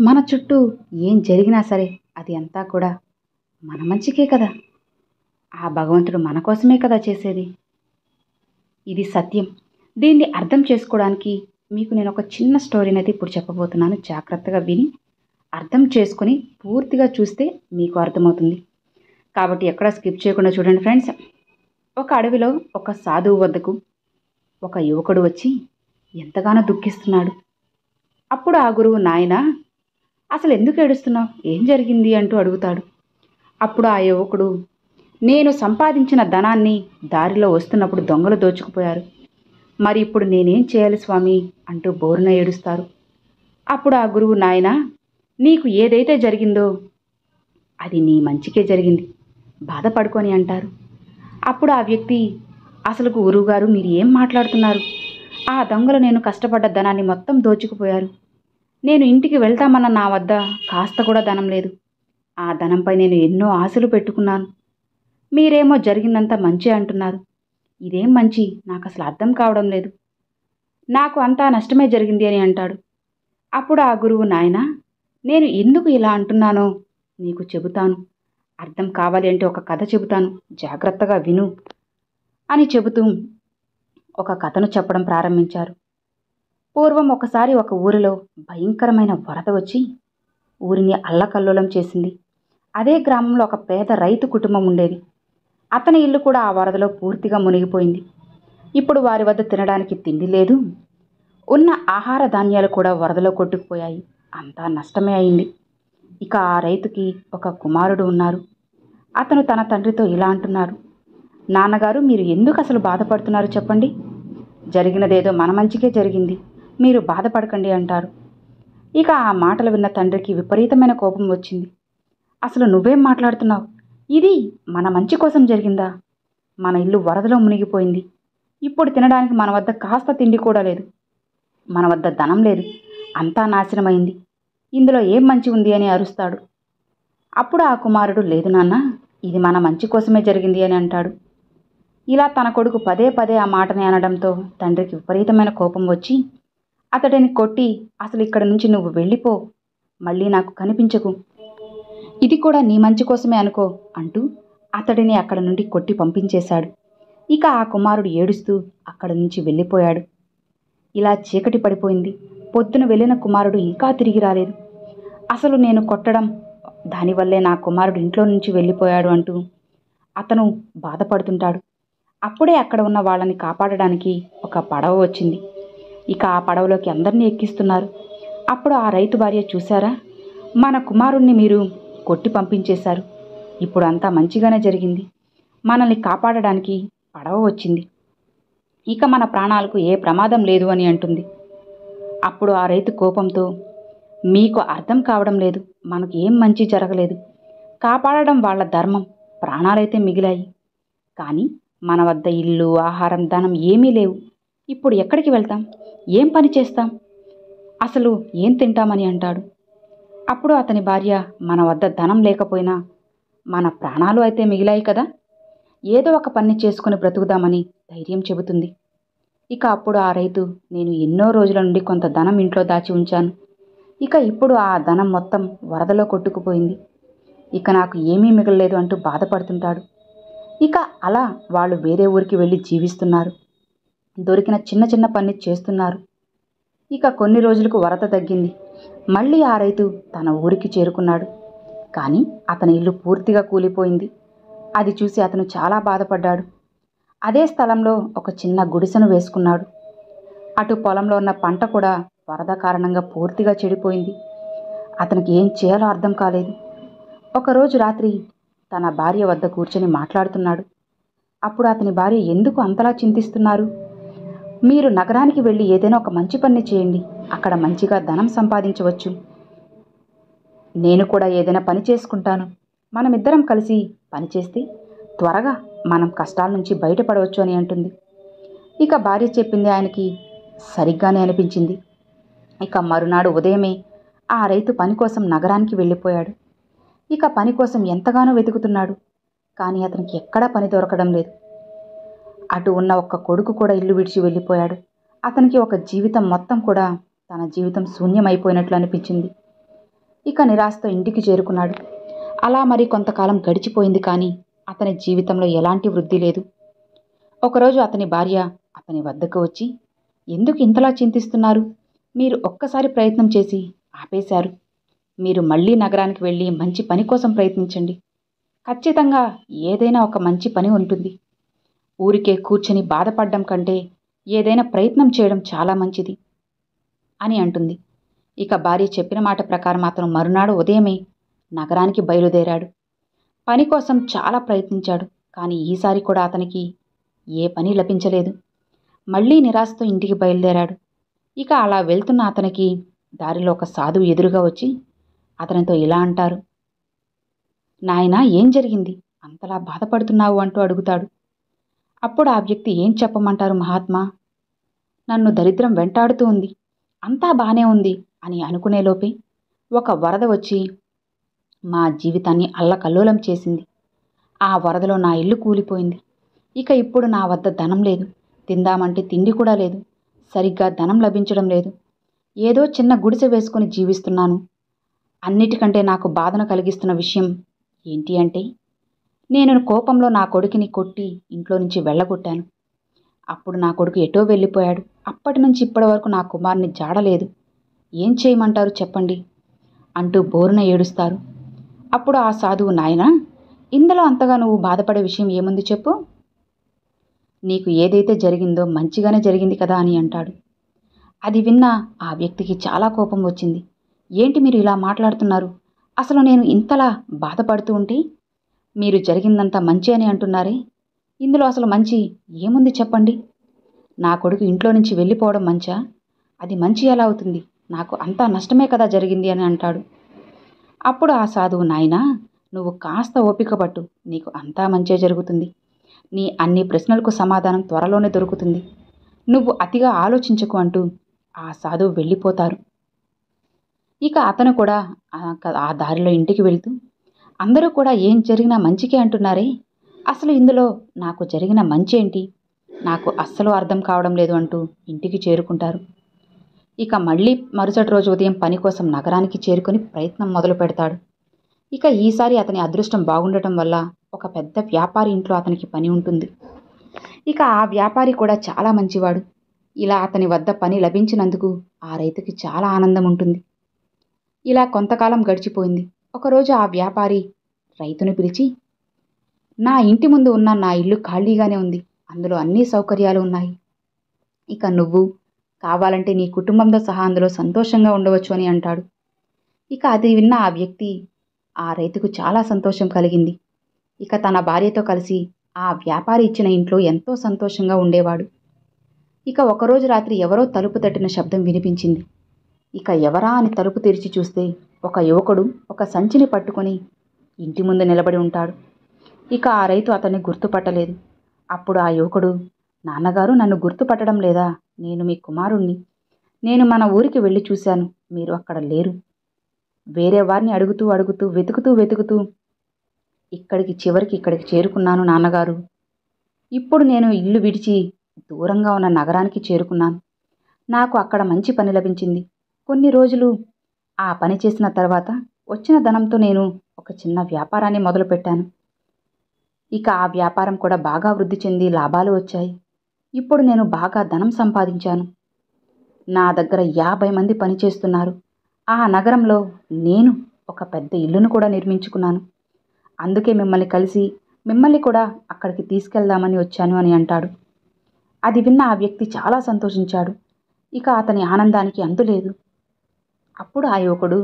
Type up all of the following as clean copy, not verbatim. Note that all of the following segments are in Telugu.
మన చుట్టూ ఏం జరిగినా సరే అది అంతా కూడా మన మంచికే కదా. ఆ భగవంతుడు మన కోసమే కదా చేసేది. ఇది సత్యం. దీన్ని అర్థం చేసుకోవడానికి మీకు నేను ఒక చిన్న స్టోరీని అయితే ఇప్పుడు చెప్పబోతున్నాను. జాగ్రత్తగా విని అర్థం చేసుకుని పూర్తిగా చూస్తే మీకు అర్థమవుతుంది. కాబట్టి ఎక్కడ స్కిప్ చేయకుండా చూడండి ఫ్రెండ్స్. ఒక అడవిలో ఒక సాధువు వద్దకు ఒక యువకుడు వచ్చి ఎంతగానో దుఃఖిస్తున్నాడు. అప్పుడు ఆ గురువు, నాయనా అసలు ఎందుకు ఏడుస్తున్నావు, ఏం జరిగింది అంటూ అడుగుతాడు. అప్పుడు ఆ యువకుడు, నేను సంపాదించిన ధనాన్ని దారిలో వస్తున్నప్పుడు దొంగలు దోచుకుపోయారు. మరి ఇప్పుడు నేనేం చేయాలి స్వామి అంటూ బోరున ఏడుస్తారు. అప్పుడు ఆ గురువు, నాయనా నీకు ఏదైతే జరిగిందో అది నీ మంచికే జరిగింది, బాధపడుకొని అంటారు. అప్పుడు ఆ వ్యక్తి, అసలు గురువుగారు మీరు ఏం మాట్లాడుతున్నారు? ఆ దొంగలు నేను కష్టపడ్డ ధనాన్ని మొత్తం దోచుకుపోయారు. నేను ఇంటికి వెళ్తామన్న నా వద్ద కాస్త కూడా ధనం లేదు. ఆ ధనంపై నేను ఎన్నో ఆశలు పెట్టుకున్నాను. మీరేమో జరిగిందంతా మంచి అంటున్నారు. ఇదేం మంచి, నాకు అసలు అర్థం కావడం లేదు. నాకు అంతా నష్టమే జరిగింది అని అంటాడు. అప్పుడు ఆ గురువు, నాయనా నేను ఎందుకు ఇలా అంటున్నానో నీకు చెబుతాను. అర్థం కావాలి అంటే ఒక కథ చెబుతాను, జాగ్రత్తగా విను అని చెబుతూ ఒక కథను చెప్పడం ప్రారంభించారు. పూర్వం ఒకసారి ఒక ఊరిలో భయంకరమైన వరద వచ్చి ఊరిని అల్లకల్లోలం చేసింది. అదే గ్రామంలో ఒక పేద రైతు కుటుంబం ఉండేది. అతని ఇల్లు కూడా ఆ వరదలో పూర్తిగా మునిగిపోయింది. ఇప్పుడు వారి వద్ద తినడానికి తిండి లేదు. ఉన్న ఆహార ధాన్యాలు కూడా వరదలో కొట్టుకుపోయాయి. అంతా నష్టమే అయింది. ఇక ఆ రైతుకి ఒక కుమారుడు ఉన్నారు. అతను తన తండ్రితో ఇలా అంటున్నాడు, నాన్నగారు మీరు ఎందుకు అసలు బాధపడుతున్నారు చెప్పండి. జరిగినదేదో మన మంచికే జరిగింది, మీరు బాధపడకండి అంటారు. ఇక ఆ మాటలు విన్న తండ్రికి విపరీతమైన కోపం వచ్చింది. అసలు నువ్వేం మాట్లాడుతున్నావు? ఇది మన మంచి కోసం జరిగిందా? మన ఇల్లు వరదలో మునిగిపోయింది. ఇప్పుడు తినడానికి మన వద్ద కాస్త తిండి కూడా లేదు. మన వద్ద ధనం లేదు. అంతా నాశనమైంది. ఇందులో ఏం మంచి ఉంది అని అరుస్తాడు. అప్పుడు ఆ కుమారుడు, లేదు నాన్న, ఇది మన మంచి కోసమే జరిగింది అని అంటాడు. ఇలా తన కొడుకు పదే పదే ఆ మాటని అనడంతో తండ్రికి విపరీతమైన కోపం వచ్చి అతడిని కొట్టి, అసలు ఇక్కడ నుంచి నువ్వు వెళ్ళిపో, మళ్ళీ నాకు కనిపించకు, ఇది కూడా నీ మంచి కోసమే అనుకో అంటూ అతడిని అక్కడ నుండి కొట్టి పంపించేశాడు. ఇక ఆ కుమారుడు ఏడుస్తూ అక్కడి నుంచి వెళ్ళిపోయాడు. ఇలా చీకటి పడిపోయింది. పొద్దున వెళ్ళిన కుమారుడు ఇంకా తిరిగి రాలేదు. అసలు నేను కొట్టడం దానివల్లే నా కుమారుడు ఇంట్లో నుంచి వెళ్ళిపోయాడు అంటూ అతను బాధపడుతుంటాడు. అప్పుడే అక్కడ ఉన్న వాళ్ళని కాపాడడానికి ఒక పడవ వచ్చింది. ఇక ఆ పడవలోకి అందరినీ ఎక్కిస్తున్నారు. అప్పుడు ఆ రైతు భార్య, చూశారా, మన కుమారుణ్ణి మీరు కొట్టి పంపించేశారు. ఇప్పుడు అంతా మంచిగానే జరిగింది. మనల్ని కాపాడడానికి పడవ వచ్చింది. ఇక మన ప్రాణాలకు ఏ ప్రమాదం లేదు అని అంటుంది. అప్పుడు ఆ రైతు కోపంతో, మీకు అర్థం కావడం లేదు, మనకు ఏం మంచి జరగలేదు. కాపాడడం వాళ్ళ ధర్మం, ప్రాణాలైతే మిగిలాయి. కానీ మన వద్ద ఇల్లు, ఆహారం, ధనం ఏమీ లేవు. ఇప్పుడు ఎక్కడికి వెళ్తాం? ఏం పని చేస్తాం? అసలు ఏం తింటామని అంటాడు. అప్పుడు అతని భార్య, మన వద్ద ధనం లేకపోయినా మన ప్రాణాలు అయితే మిగిలాయి కదా, ఏదో ఒక పని చేసుకుని బ్రతుకుదామని ధైర్యం చెబుతుంది. ఇక అప్పుడు ఆ రైతు, నేను ఎన్నో రోజుల నుండి కొంత ధనం ఇంట్లో దాచి ఉంచాను. ఇక ఇప్పుడు ఆ ధనం మొత్తం వరదలో కొట్టుకుపోయింది. ఇక నాకు ఏమీ మిగలలేదు అంటూ బాధపడుతుంటాడు. ఇక అలా వాళ్ళు వేరే ఊరికి వెళ్ళి జీవిస్తున్నారు. దొరికిన చిన్న చిన్న పని చేస్తున్నారు. ఇక కొన్ని రోజులకు వరద తగ్గింది. మళ్ళీ ఆ రైతు తన ఊరికి చేరుకున్నాడు. కానీ అతని ఇల్లు పూర్తిగా కూలిపోయింది. అది చూసి అతను చాలా బాధపడ్డాడు. అదే స్థలంలో ఒక చిన్న గుడిసెను వేసుకున్నాడు. అటు పొలంలో ఉన్న పంట కూడా వరద కారణంగా పూర్తిగా చెడిపోయింది. అతనికి ఏం చేయాలో అర్థం కాలేదు. ఒకరోజు రాత్రి తన భార్య వద్ద కూర్చొని మాట్లాడుతున్నాడు. అప్పుడు అతని భార్య, ఎందుకు అంతలా చింతిస్తున్నారు? మీరు నగరానికి వెళ్ళి ఏదైనా ఒక మంచి పని చేయండి, అక్కడ మంచిగా ధనం సంపాదించవచ్చు. నేను కూడా ఏదైనా పని చేసుకుంటాను. మనమిద్దరం కలిసి పని చేస్తే త్వరగా మనం కష్టాల నుంచి బయటపడవచ్చు అని అంటుంది. ఇక భార్య చెప్పింది ఆయనకి సరిగ్గానే అనిపించింది. ఇక మరునాడు ఉదయమే ఆ రైతు పని కోసం నగరానికి వెళ్ళిపోయాడు. ఇక పని కోసం ఎంతగానో వెతుకుతున్నాడు. కానీ అతనికి ఎక్కడా పని దొరకడం లేదు. అటు ఉన్న ఒక్క కొడుకు కూడా ఇల్లు విడిచి వెళ్ళిపోయాడు. అతనికి ఒక జీవితం మొత్తం కూడా తన జీవితం శూన్యమైపోయినట్లు అనిపించింది. ఇక నిరాశతో ఇంటికి చేరుకున్నాడు. అలా మరి కొంతకాలం గడిచిపోయింది, కానీ అతని జీవితంలో ఎలాంటి వృద్ధి లేదు. ఒకరోజు అతని భార్య అతని వద్దకు వచ్చి, ఎందుకు ఇంతలా చింతిస్తున్నారు? మీరు ఒక్కసారి ప్రయత్నం చేసి ఆపేశారు. మీరు మళ్ళీ నగరానికి వెళ్ళి మంచి పని కోసం ప్రయత్నించండి. ఖచ్చితంగా ఏదైనా ఒక మంచి పని ఉంటుంది. ఊరికే కూర్చొని బాధపడడం కంటే ఏదైనా ప్రయత్నం చేయడం చాలా మంచిది అని అంటుంది. ఇక భార్య చెప్పిన మాట ప్రకారం అతను మరునాడు ఉదయమే నగరానికి బయలుదేరాడు. పని కోసం చాలా ప్రయత్నించాడు, కానీ ఈసారి కూడా అతనికి ఏ పని లభించలేదు. మళ్ళీ నిరాశతో ఇంటికి బయలుదేరాడు. ఇక అలా వెళ్తున్న అతనికి దారిలో ఒక సాధువు ఎదురుగా వచ్చి అతనితో ఇలా అంటారు. నాయనా, ఏం జరిగింది? అంతలా బాధపడుతున్నావు అంటూ అడుగుతాడు. అప్పుడు ఆ వ్యక్తి, ఏం చెప్పమంటారు మహాత్మా, నన్ను దరిద్రం వెంటాడుతూ ఉంది, అంతా బానే ఉంది అని అనుకునేలోపే ఒక వరద వచ్చి మా జీవితాన్ని అల్లకల్లోలం చేసింది. ఆ వరదలో నా ఇల్లు కూలిపోయింది. ఇక ఇప్పుడు నా వద్ద ధనం లేదు, తిందామంటే తిండి కూడా లేదు, సరిగ్గా ధనం లభించడం లేదు. ఏదో చిన్న గుడిసె వేసుకుని జీవిస్తున్నాను. అన్నిటికంటే నాకు బాధను కలిగిస్తున్న విషయం ఏంటి అంటే, నేను కోపంలో నా కొడుకుని కొట్టి ఇంట్లో నుంచి వెళ్ళగొట్టాను. అప్పుడు నా కొడుకు ఎటో వెళ్ళిపోయాడు. అప్పటి నుంచి ఇప్పటి వరకు నా కుమారుని జాడలేదు. ఏం చేయమంటారు చెప్పండి అంటూ బోరున ఏడుస్తారు. అప్పుడు ఆ సాధువు, నాయనా, ఇందులో అంతగా నువ్వు బాధపడే విషయం ఏముంది చెప్పు. నీకు ఏదైతే జరిగిందో మంచిగానే జరిగింది కదా అని అంటాడు. అది విన్న ఆ వ్యక్తికి చాలా కోపం వచ్చింది. ఏంటి మీరు ఇలా మాట్లాడుతున్నారు? అసలు నేను ఇంతలా బాధపడుతూ ఉంటే మీరు జరిగిందంతా మంచి అని అంటున్నారే, ఇందులో అసలు మంచి ఏముంది చెప్పండి. నా కొడుకు ఇంట్లో నుంచి వెళ్ళిపోవడం మంచా? అది మంచి ఎలా అవుతుంది? నాకు అంతా నష్టమే కదా జరిగింది అని అంటాడు. అప్పుడు ఆ సాధువు, నాయనా, నువ్వు కాస్త ఓపిక పట్టు, నీకు అంతా మంచే జరుగుతుంది. నీ అన్ని ప్రశ్నలకు సమాధానం త్వరలోనే దొరుకుతుంది. నువ్వు అతిగా ఆలోచించకు అంటూ ఆ సాధువు వెళ్ళిపోతారు. ఇక అతను కూడా ఆ దారిలో ఇంటికి వెళ్తూ, అందరూ కూడా ఏం జరిగినా మంచికే అంటున్నారే, అసలు ఇందులో నాకు జరిగిన మంచేంటి? నాకు అస్సలు అర్థం కావడం లేదు అంటూ ఇంటికి చేరుకుంటారు. ఇక మళ్ళీ మరుసటి రోజు ఉదయం పని కోసం నగరానికి చేరుకొని ప్రయత్నం మొదలు పెడతాడు. ఇక ఈసారి అతని అదృష్టం బాగుండటం వల్ల ఒక పెద్ద వ్యాపారి ఇంట్లో అతనికి పని ఉంటుంది. ఇక ఆ వ్యాపారి కూడా చాలా మంచివాడు. ఇలా అతని వద్ద పని లభించినందుకు ఆ రైతుకి చాలా ఆనందం ఉంటుంది. ఇలా కొంతకాలం గడిచిపోయింది. ఒకరోజు ఆ వ్యాపారి రైతును పిలిచి, నా ఇంటి ముందు ఉన్న నా ఇల్లు ఖాళీగానే ఉంది, అందులో అన్ని సౌకర్యాలు ఉన్నాయి. ఇక నువ్వు కావాలంటే నీ కుటుంబంతో సహా అందులో సంతోషంగా ఉండవచ్చు అని అంటాడు. ఇక అది విన్న ఆ వ్యక్తి, ఆ రైతుకు చాలా సంతోషం కలిగింది. ఇక తన భార్యతో కలిసి ఆ వ్యాపారి ఇచ్చిన ఇంట్లో ఎంతో సంతోషంగా ఉండేవాడు. ఇక ఒకరోజు రాత్రి ఎవరో తలుపు తట్టిన శబ్దం వినిపించింది. ఇక ఎవరా అని తలుపు తెరిచి చూస్తే ఒక యువకుడు ఒక సంచిని పట్టుకొని ఇంటి ముందు నిలబడి ఉంటాడు. ఇక ఆ రైతు అతన్ని గుర్తుపట్టలేదు. అప్పుడు ఆ యువకుడు, నాన్నగారు, నన్ను గుర్తుపట్టడం లేదా? నేను మీ కుమారుణ్ణి. నేను మన ఊరికి వెళ్ళి చూశాను, మీరు అక్కడ లేరు. వేరే వారిని అడుగుతూ అడుగుతూ వెతుకుతూ చివరికి ఇక్కడికి చేరుకున్నాను నాన్నగారు. ఇప్పుడు నేను ఇల్లు విడిచి దూరంగా ఉన్న నగరానికి చేరుకున్నాను. నాకు అక్కడ మంచి పని లభించింది. కొన్ని రోజులు ఆ పని చేసిన తర్వాత వచ్చిన ధనంతో నేను ఒక చిన్న వ్యాపారాన్ని మొదలుపెట్టాను. ఇక ఆ వ్యాపారం కూడా బాగా వృద్ధి చెంది లాభాలు వచ్చాయి. ఇప్పుడు నేను బాగా ధనం సంపాదించాను. నా దగ్గర 50 మంది పనిచేస్తున్నారు. ఆ నగరంలో నేను ఒక పెద్ద ఇల్లును కూడా నిర్మించుకున్నాను. అందుకే మిమ్మల్ని కలిసి మిమ్మల్ని కూడా అక్కడికి తీసుకెళ్దామని వచ్చాను అని అంటాడు. అది విన్న ఆ వ్యక్తి చాలా సంతోషించాడు. ఇక అతని ఆనందానికి అంతులేదు. అప్పుడు ఆ యువకుడు,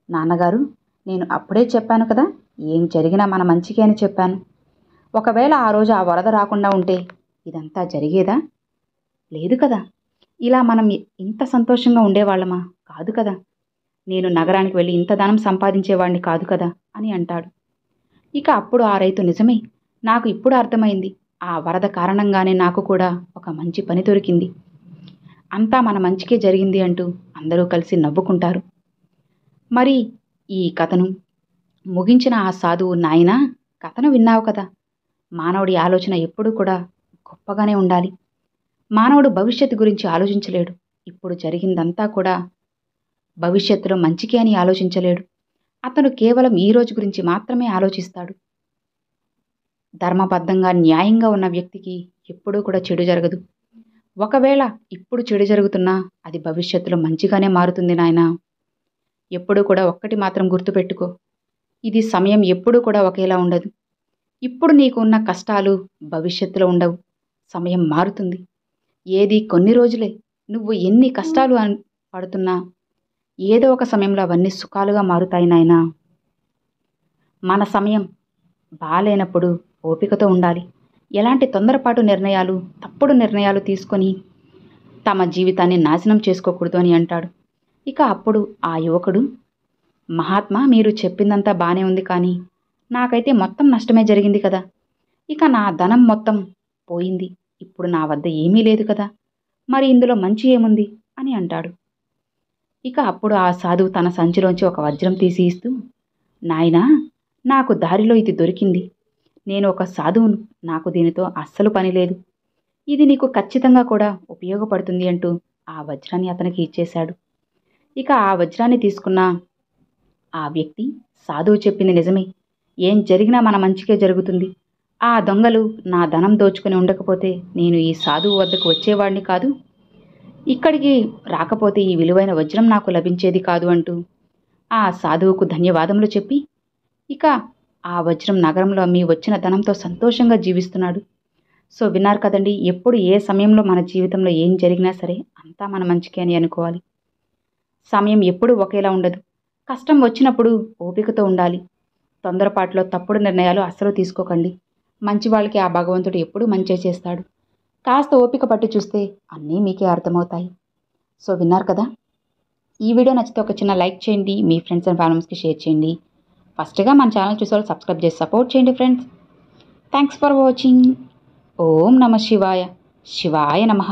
నాన్నగారు, నేను అప్పుడే చెప్పాను కదా, ఏం జరిగినా మన మంచికే అని చెప్పాను. ఒకవేళ ఆ రోజు ఆ వరద రాకుండా ఉంటే ఇదంతా జరిగేదా? లేదు కదా. ఇలా మనం ఇంత సంతోషంగా ఉండేవాళ్ళమా? కాదు కదా. నేను నగరానికి వెళ్ళి ఇంత ధనం సంపాదించేవాడిని కాదు కదా అని అంటాడు. ఇక అప్పుడు ఆ రైతు, నిజమే, నాకు ఇప్పుడు అర్థమైంది. ఆ వరద కారణంగానే నాకు కూడా ఒక మంచి పని దొరికింది. అంతా మన మంచికే జరిగింది అంటూ అందరూ కలిసి నవ్వుకుంటారు. మరి ఈ కథను ముగించిన ఆ సాధువు, నాయనా, కథను విన్నావు కదా, మానవుడి ఆలోచన ఎప్పుడూ కూడా గొప్పగానే ఉండాలి. మానవుడు భవిష్యత్తు గురించి ఆలోచించలేడు. ఇప్పుడు జరిగిందంతా కూడా భవిష్యత్తులో మంచికే అని ఆలోచించలేడు. అతను కేవలం ఈ రోజు గురించి మాత్రమే ఆలోచిస్తాడు. ధర్మబద్ధంగా న్యాయంగా ఉన్న వ్యక్తికి ఎప్పుడూ కూడా చెడు జరగదు. ఒకవేళ ఇప్పుడు చెడు జరుగుతున్నా అది భవిష్యత్తులో మంచిగానే మారుతుంది నాయనా. ఎప్పుడూ కూడా ఒక్కటి మాత్రం గుర్తుపెట్టుకో, ఇది సమయం ఎప్పుడూ కూడా ఒకేలా ఉండదు. ఇప్పుడు నీకు ఉన్న కష్టాలు భవిష్యత్తులో ఉండవు. సమయం మారుతుంది. ఏది కొన్ని రోజులే. నువ్వు ఎన్ని కష్టాలు పడుతున్నా ఏదో ఒక సమయంలో అవన్నీ సుఖాలుగా మారుతాయి నాయనా. మన సమయం బాలేనప్పుడు ఓపికతో ఉండాలి. ఎలాంటి తొందరపాటు నిర్ణయాలు, తప్పుడు నిర్ణయాలు తీసుకొని తమ జీవితాన్ని నాశనం చేసుకోకూడదు అని అంటాడు. ఇక అప్పుడు ఆ యువకుడు, మహాత్మా మీరు చెప్పిందంతా బానే ఉంది, కానీ నాకైతే మొత్తం నష్టమే జరిగింది కదా. ఇక నా ధనం మొత్తం పోయింది. ఇప్పుడు నా వద్ద ఏమీ లేదు కదా. మరి ఇందులో మంచి ఏముంది అని అంటాడు. ఇక అప్పుడు ఆ సాధువు తన సంచిలోంచి ఒక వజ్రం తీసి ఇస్తూ, నాయనా, నాకు దారిలో ఇది దొరికింది. నేను ఒక సాధువును. నాకు దీనితో అస్సలు పని లేదు. ఇది నీకు ఖచ్చితంగా కూడా ఉపయోగపడుతుంది అంటూ ఆ వజ్రాన్ని అతనికి ఇచ్చేశాడు. ఇక ఆ వజ్రాన్ని తీసుకున్న ఆ వ్యక్తి, సాధువు చెప్పింది నిజమే, ఏం జరిగినా మన మంచికే జరుగుతుంది. ఆ దొంగలు నా ధనం దోచుకుని ఉండకపోతే నేను ఈ సాధువు వద్దకు వచ్చేవాడిని కాదు. ఇక్కడికి రాకపోతే ఈ విలువైన వజ్రం నాకు లభించేది కాదు అంటూ ఆ సాధువుకు ధన్యవాదములు చెప్పి ఇక ఆ వజ్రం నగరంలో అమ్మి వచ్చిన ధనంతో సంతోషంగా జీవిస్తున్నాడు. సో విన్నారు కదండి, ఎప్పుడు ఏ సమయంలో మన జీవితంలో ఏం జరిగినా సరే అంతా మన మంచికే అని అనుకోవాలి. సమయం ఎప్పుడూ ఒకేలా ఉండదు. కష్టం వచ్చినప్పుడు ఓపికతో ఉండాలి. తొందరపాటులో తప్పుడు నిర్ణయాలు అస్సలు తీసుకోకండి. మంచి వాళ్ళకి ఆ భగవంతుడు ఎప్పుడూ మంచే చేస్తాడు. కాస్త ఓపిక పట్టి చూస్తే అన్నీ మీకే అర్థమవుతాయి. సో విన్నారు కదా, ఈ వీడియో నచ్చితే ఒక చిన్న లైక్ చేయండి, మీ ఫ్రెండ్స్ అండ్ ఫ్యామిలీస్కి షేర్ చేయండి. ఫస్ట్గా మన ఛానల్ చూసే వాళ్ళు సబ్స్క్రైబ్ చేసి సపోర్ట్ చేయండి ఫ్రెండ్స్. Thanks for watching. ఓం నమ శివాయ. శివాయ నమః.